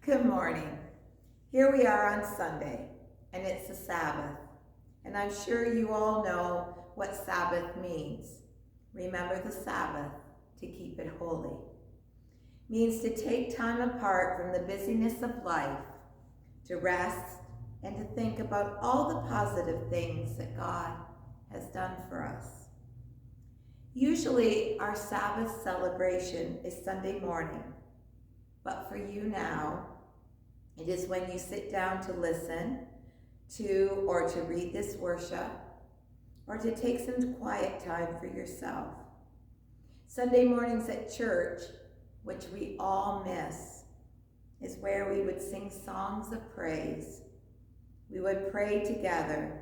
Good morning. Here we are on Sunday, and it's the Sabbath. And I'm sure you all know what Sabbath means. Remember the Sabbath to keep it holy. Means to take time apart from the busyness of life, to rest, and to think about all the positive things that God has done for us. Usually our Sabbath celebration is Sunday morning, but for you now, it is when you sit down to listen to or to read this worship or to take some quiet time for yourself. Sunday mornings at church, which we all miss, is where we would sing songs of praise. We would pray together.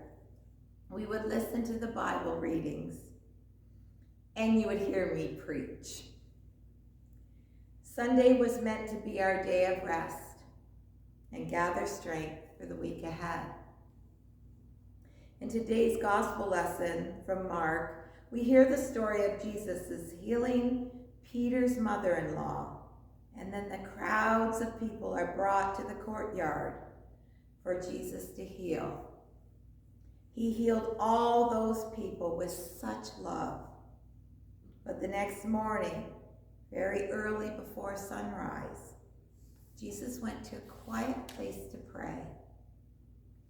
We would listen to the Bible readings. And you would hear me preach. Sunday was meant to be our day of rest and gather strength for the week ahead. In today's gospel lesson from Mark, we hear the story of Jesus' healing Peter's mother-in-law, and then the crowds of people are brought to the courtyard for Jesus to heal. He healed all those people with such love. But the next morning, very early before sunrise, Jesus went to a quiet place to pray.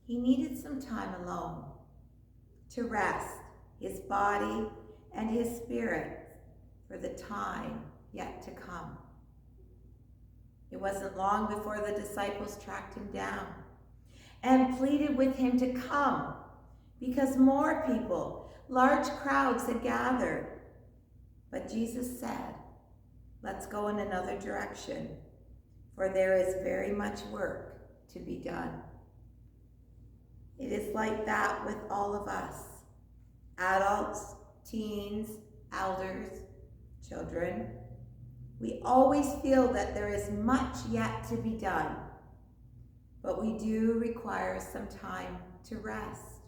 He needed some time alone to rest his body and his spirit for the time yet to come. It wasn't long before the disciples tracked him down and pleaded with him to come because more people, large crowds had gathered. But Jesus said, "Let's go in another direction, for there is very much work to be done." It is like that with all of us, adults, teens, elders, children. We always feel that there is much yet to be done, but we do require some time to rest,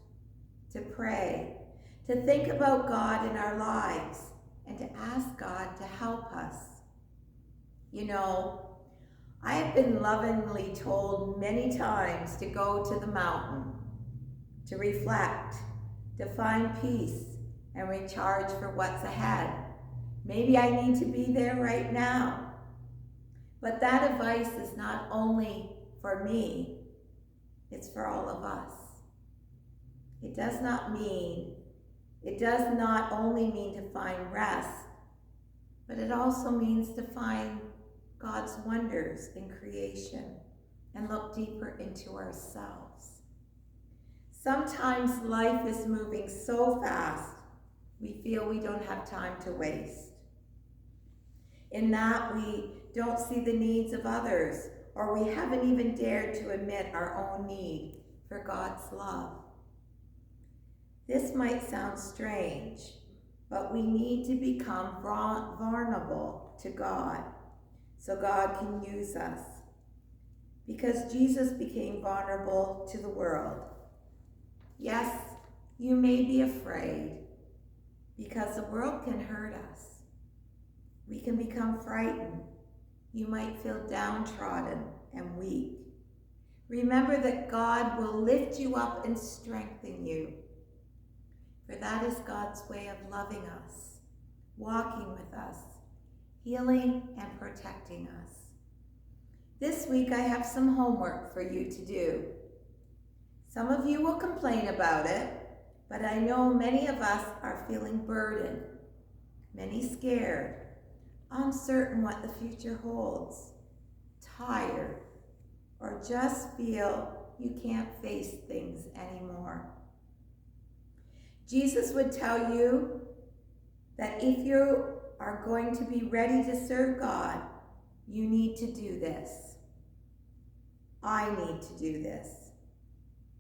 to pray, to think about God in our lives, and to ask God to help us. You know, I have been lovingly told many times to go to the mountain, to reflect, to find peace and recharge for what's ahead. Maybe I need to be there right now. But that advice is not only for me, it's for all of us. It does not only mean to find rest, but it also means to find God's wonders in creation and look deeper into ourselves. Sometimes life is moving so fast, we feel we don't have time to waste. In that we don't see the needs of others, or we haven't even dared to admit our own need for God's love. This might sound strange, but we need to become vulnerable to God so God can use us. Because Jesus became vulnerable to the world. Yes, you may be afraid because the world can hurt us. We can become frightened. You might feel downtrodden and weak. Remember that God will lift you up and strengthen you. For that is God's way of loving us, walking with us, healing and protecting us. This week I have some homework for you to do. Some of you will complain about it, but I know many of us are feeling burdened, many scared, uncertain what the future holds, tired, or just feel you can't face things anymore. Jesus would tell you that if you are going to be ready to serve God, you need to do this. I need to do this.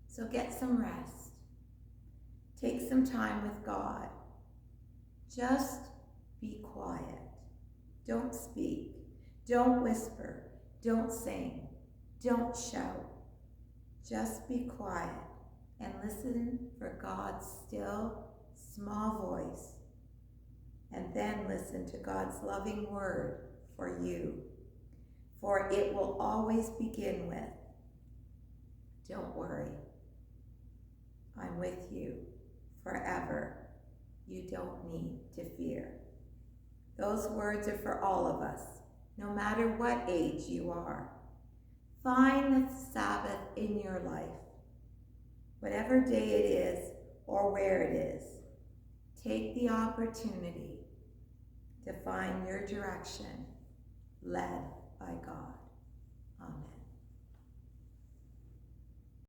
So get some rest. Take some time with God. Just be quiet. Don't speak. Don't whisper. Don't sing. Don't shout. Just be quiet and listen for God's still, small voice. And then listen to God's loving word for you. for it will always begin with, "Don't worry, I'm with you forever. You don't need to fear." Those words are for all of us, no matter what age you are. Find the Sabbath in your life. Whatever day it is or where it is, take the opportunity to find your direction led by God. Amen.